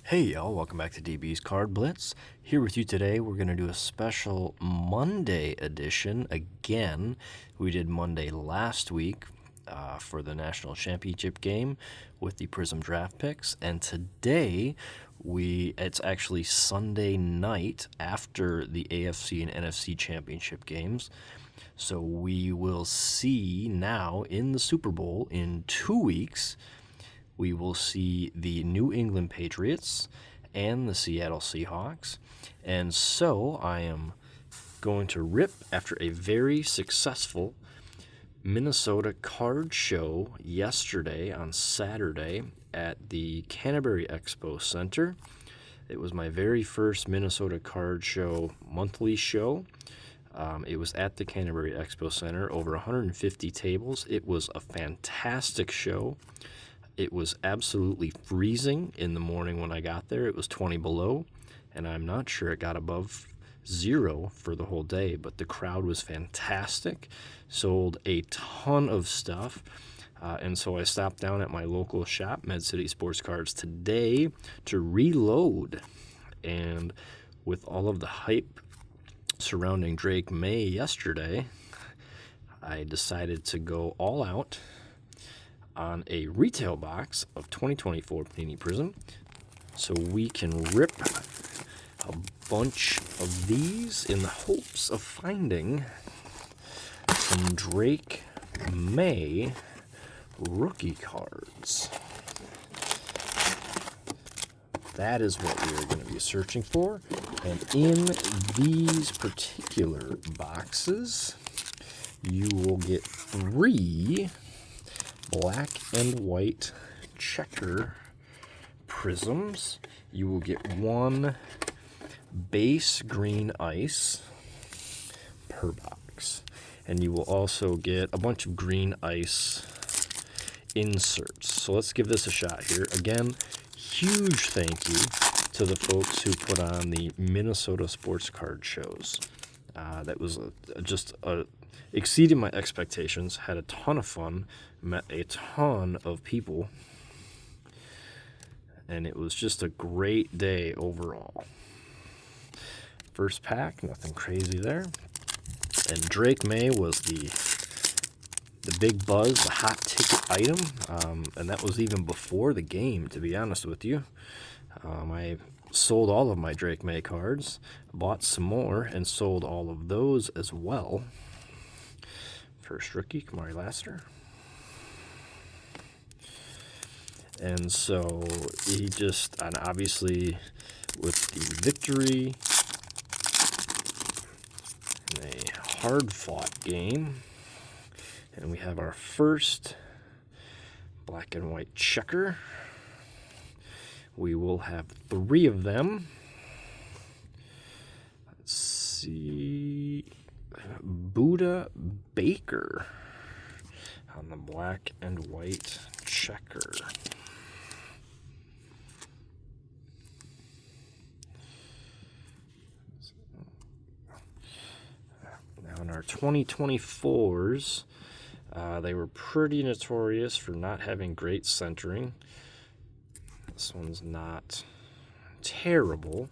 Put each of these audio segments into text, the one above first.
Hey y'all, welcome back to DBsCardBlitz. Here with you today, we're going to do a special Monday edition again. We did Monday last week for the National Championship game with the Prizm draft picks, and today it's actually Sunday night after the AFC and NFC Championship games. So we will see now in the Super Bowl in 2 weeks, we will see the New England Patriots and the Seattle Seahawks. And so I am going to rip after a very successful Minnesota card show yesterday on Saturday at the Canterbury Expo Center. It was my very first Minnesota card show monthly show. It was at the Canterbury Expo Center, over 150 tables. It was a fantastic show. It was absolutely freezing in the morning when I got there. It was 20 below, and I'm not sure it got above 0 for the whole day, but the crowd was fantastic, sold a ton of stuff, and so I stopped down at my local shop, Med City Sports Cards, today to reload. And with all of the hype surrounding Drake Maye yesterday, I decided to go all out on a retail box of 2024 Panini Prizm, so we can rip a bunch of these in the hopes of finding some Drake Maye rookie cards. That is what we are going to be searching for, and in these particular boxes, you will get 3 black and white checker prisms. You will get 1 base green ice per box, and you will also get a bunch of green ice inserts. So let's give this a shot here. Again, huge thank you to the folks who put on the Minnesota sports card shows. That was exceeded my expectations, had a ton of fun, met a ton of people, and it was just a great day overall. First pack, nothing crazy there. And Drake Maye was the big buzz, the hot ticket item, and that was even before the game, to be honest with you. I sold all of my Drake Maye cards, bought some more, and sold all of those as well. First rookie, Kamari Lassiter. And so and obviously with the victory in a hard-fought game, and we have our first black and white checker. We will have 3 of them. Let's see. Buda Baker on the black and white checker. Now in our 2024s, they were pretty notorious for not having great centering. This one's not terrible.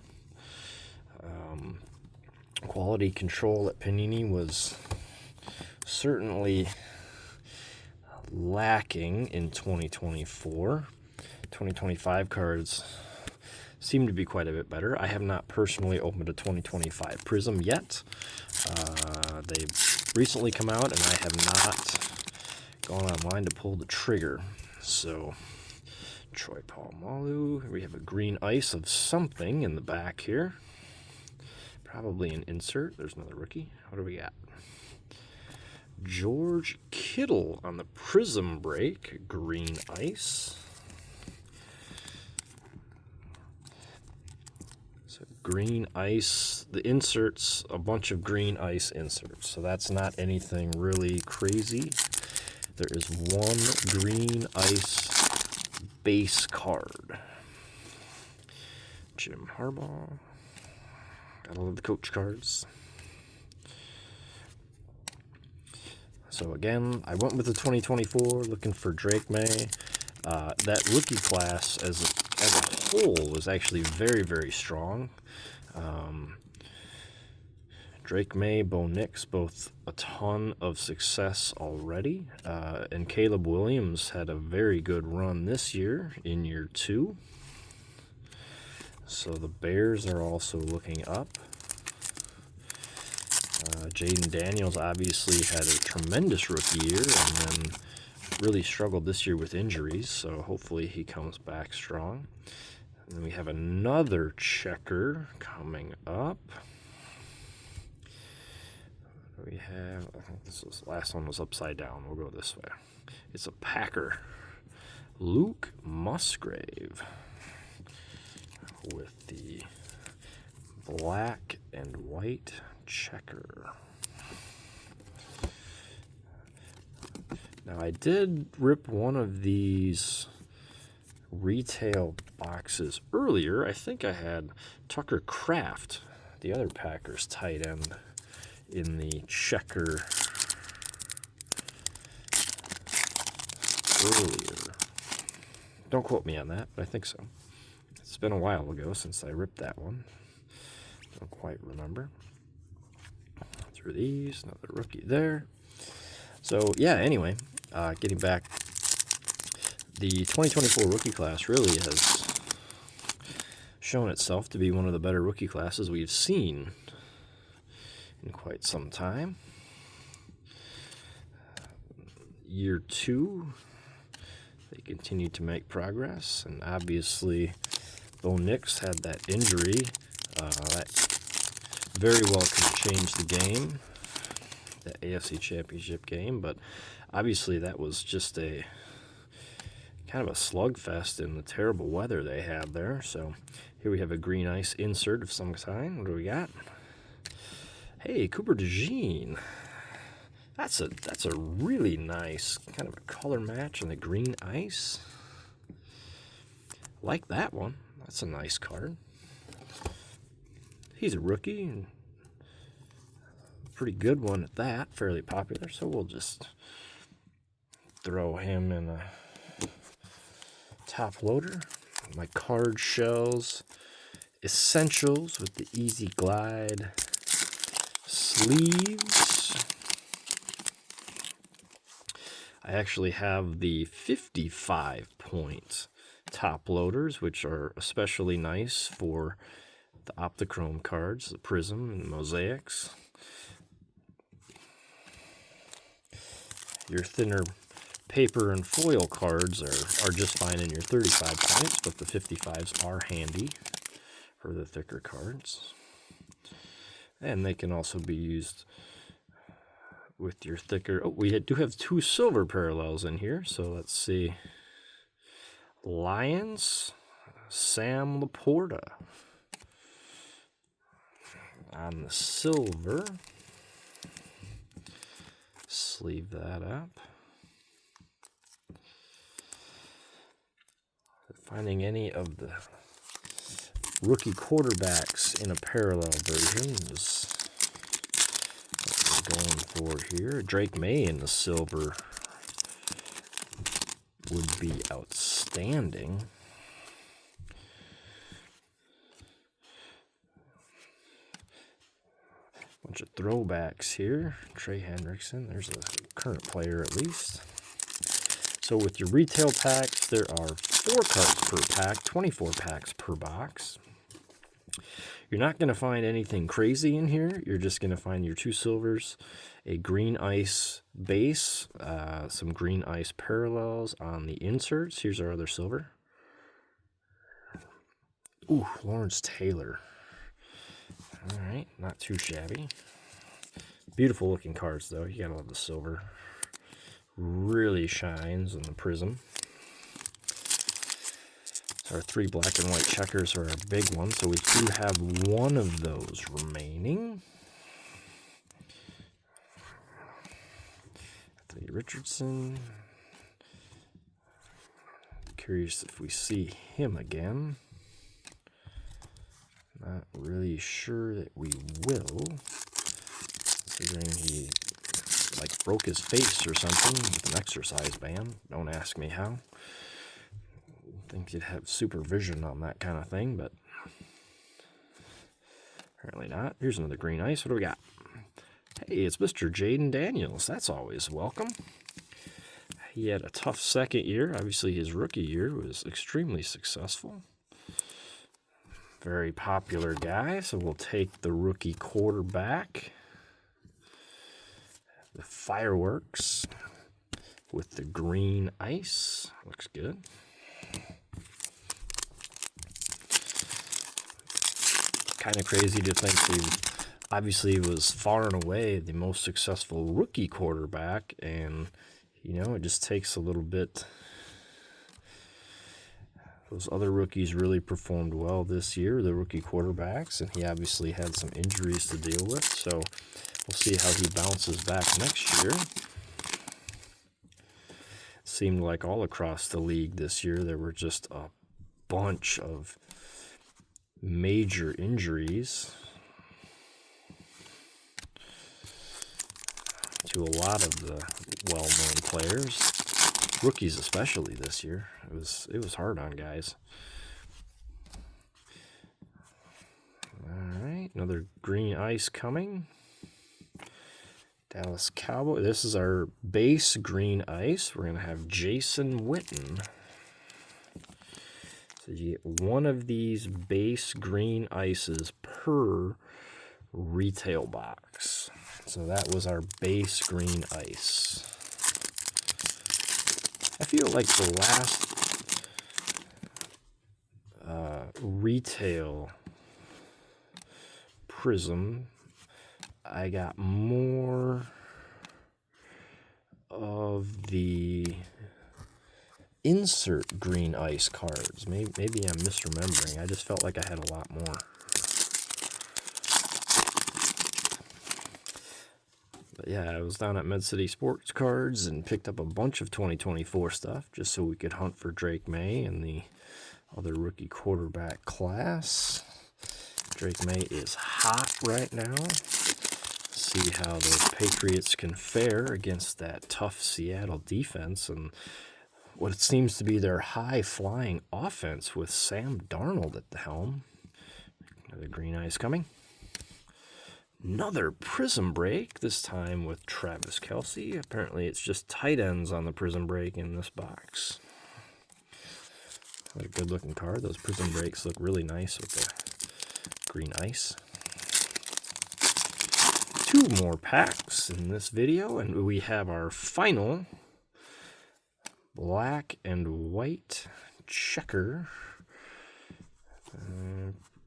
Quality control at Panini was certainly lacking in 2024. 2025 cards seem to be quite a bit better. I have not personally opened a 2025 Prizm yet. They've recently come out, and I have not gone online to pull the trigger. So, Troy Polamalu. We have a green ice of something in the back here. Probably an insert. There's another rookie. What do we got? George Kittle on the Prizm break. Green ice. So green ice. The inserts, a bunch of green ice inserts. So that's not anything really crazy. There is 1 green ice base card. Jim Harbaugh. Gotta love the coach cards. So again, I went with the 2024, looking for Drake Maye. That rookie class as a whole was actually very, very strong. Drake Maye, Bo Nix, both a ton of success already. And Caleb Williams had a very good run this year in year 2. So the Bears are also looking up. Jaden Daniels obviously had a tremendous rookie year and then really struggled this year with injuries. So hopefully he comes back strong. And then we have another checker coming up. We have, I think this last one was upside down. We'll go this way. It's a Packer. Luke Musgrave with the black and white checker. Now I did rip one of these retail boxes earlier. I think I had Tucker Kraft, the other Packers tight end, in the checker earlier. Don't quote me on that, but I think so. It's been a while ago since I ripped that one. Don't quite remember. Through these, another rookie there. So yeah, anyway, getting back, the 2024 rookie class really has shown itself to be one of the better rookie classes we've seen in quite some time. Year 2, they continued to make progress, and obviously Bo Nix had that injury. That very well could have changed the game, the AFC Championship game, but obviously that was just a kind of a slugfest in the terrible weather they had there. So here we have a green ice insert of some kind. What do we got? Hey, Cooper DeJean. That's a really nice kind of a color match on the green ice. Like that one. That's a nice card. He's a rookie and pretty good one at that. Fairly popular, so we'll just throw him in a top loader. My card shells, essentials with the Easy Glide sleeves. I actually have the 55-point top loaders, which are especially nice for the Optichrome cards, the Prizm and Mosaics. Your thinner paper and foil cards are just fine in your 35 points, but the 55s are handy for the thicker cards. And they can also be used with your thicker... Oh, we do have 2 silver parallels in here, so let's see. Lions, Sam Laporta on the silver. Sleeve that up. Finding any of the rookie quarterbacks in a parallel version is what we're going for here. Drake Maye in the silver would be outstanding. Bunch of throwbacks here. Trey Hendrickson, there's a current player at least. So with your retail packs, there are 4 cards per pack, 24 packs per box. You're not going to find anything crazy in here. You're just going to find your 2 silvers, a green ice base, some green ice parallels on the inserts. Here's our other silver. Ooh, Lawrence Taylor. All right, not too shabby. Beautiful looking cards, though. You gotta love the silver. Really shines in the Prizm. Our 3 black and white checkers are our big one, so we do have one of those remaining. Anthony Richardson. Curious if we see him again. Not really sure that we will, considering he like broke his face or something with an exercise band. Don't ask me how. think you'd have supervision on that kind of thing, but apparently not. Here's another green ice. What do we got? Hey, it's Mr. Jaden Daniels. That's always welcome. He had a tough second year. Obviously, his rookie year was extremely successful. Very popular guy, so we'll take the rookie quarterback. The fireworks with the green ice. Looks good. Kind of crazy to think he obviously was far and away the most successful rookie quarterback, and you know, it just takes a little bit. Those other rookies really performed well this year, the rookie quarterbacks, and he obviously had some injuries to deal with, so we'll see how he bounces back next year. Seemed like all across the league this year there were just a bunch of major injuries to a lot of the well-known players, rookies especially this year. It was hard on guys. All right, another green ice coming. Dallas Cowboys. This is our base green ice. We're going to have Jason Witten. So you get one of these base green ices per retail box. So that was our base green ice. I feel like the last retail Prizm, I got more of the insert green ice cards. Maybe I'm misremembering. I just felt like I had a lot more. But yeah, I was down at Med City Sports Cards and picked up a bunch of 2024 stuff just so we could hunt for Drake Maye and the other rookie quarterback class. Drake Maye is hot right now. See how the Patriots can fare against that tough Seattle defense and what it seems to be their high-flying offense with Sam Darnold at the helm. Another green ice coming. Another Prizm break, this time with Travis Kelce. Apparently it's just tight ends on the Prizm break in this box. What a good-looking card. Those Prizm breaks look really nice with the green ice. Two more packs in this video, and we have our final black and white checker.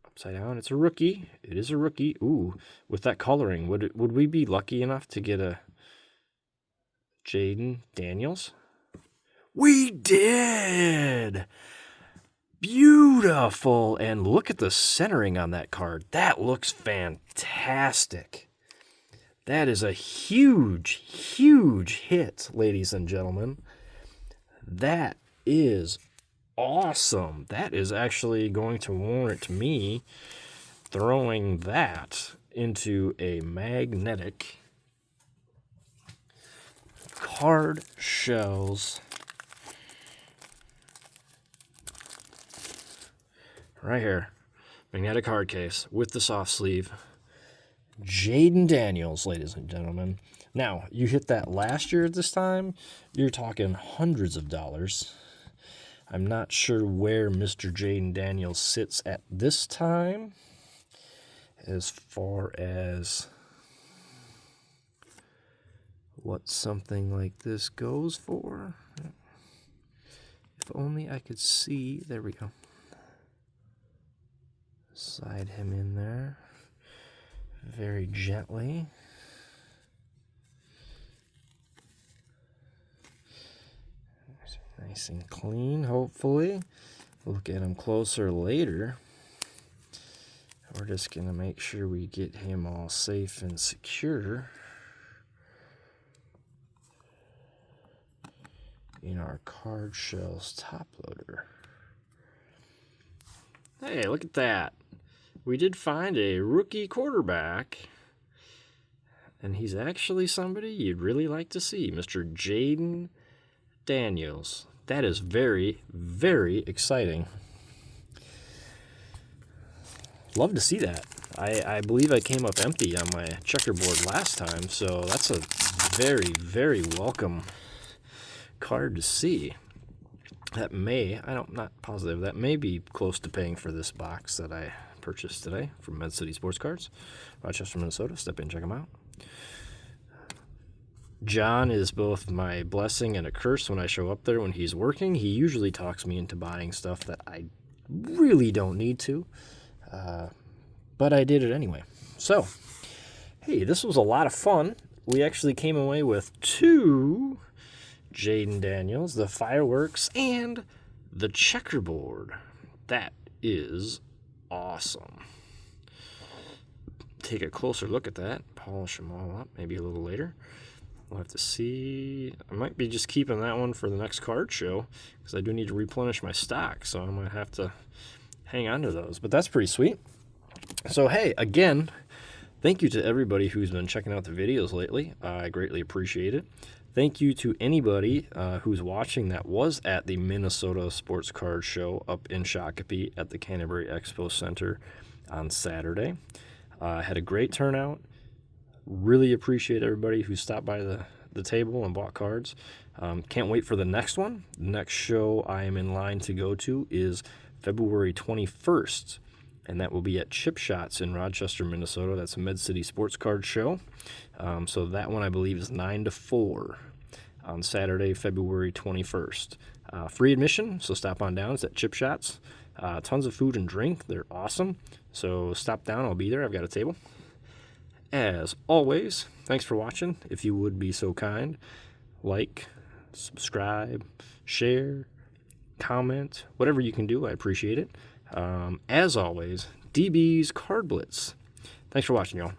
Upside down. It's a rookie. It is a rookie. Ooh, with that coloring, would we be lucky enough to get a Jaden Daniels? We did! Beautiful! And look at the centering on that card. That looks fantastic. That is a huge, huge hit, ladies and gentlemen. That is awesome. That is actually going to warrant me throwing that into a magnetic card shells right here. Magnetic card case with the soft sleeve. Jaden Daniels, ladies and gentlemen. Now, you hit that last year at this time, you're talking hundreds of dollars. I'm not sure where Mr. Jaden Daniels sits at this time as far as what something like this goes for. If only I could see. There we go. Slide him in there very gently. Nice and clean, hopefully. We'll look at him closer later. We're just going to make sure we get him all safe and secure in our card shells top loader. Hey, look at that. We did find a rookie quarterback, and he's actually somebody you'd really like to see, Mr. Jaden Daniels. That is very, very exciting. Love to see that. I believe I came up empty on my checkerboard last time, so that's a very, very welcome card to see. That may, I'm not positive, that may be close to paying for this box that I purchased today from Med City Sports Cards, Rochester, Minnesota. Step in, check them out. John is both my blessing and a curse when I show up there when he's working. He usually talks me into buying stuff that I really don't need to, but I did it anyway. So, hey, this was a lot of fun. We actually came away with 2 Jaden Daniels, the fireworks, and the checkerboard. That is awesome. Take a closer look at that, polish them all up, maybe a little later. We'll have to see. I might be just keeping that one for the next card show because I do need to replenish my stock, so I might have to hang on to those. But that's pretty sweet. So, hey, again, thank you to everybody who's been checking out the videos lately. I greatly appreciate it. Thank you to anybody who's watching that was at the Minnesota Sports Card Show up in Shakopee at the Canterbury Expo Center on Saturday. Had a great turnout. Really appreciate everybody who stopped by the table and bought cards. Can't wait for the next one. The next show I am in line to go to is February 21st, and that will be at Chip Shots in Rochester, Minnesota. That's a Med City Sports Card Show. So that one I believe is 9 to 4 on Saturday, February 21st. Free admission, so stop on down. It's at Chip Shots. Tons of food and drink. They're awesome. So stop down. I'll be there. I've got a table. As always, thanks for watching. If you would be so kind, like, subscribe, share, comment, whatever you can do, I appreciate it. As always, DBsCardBlitz. Thanks for watching, y'all.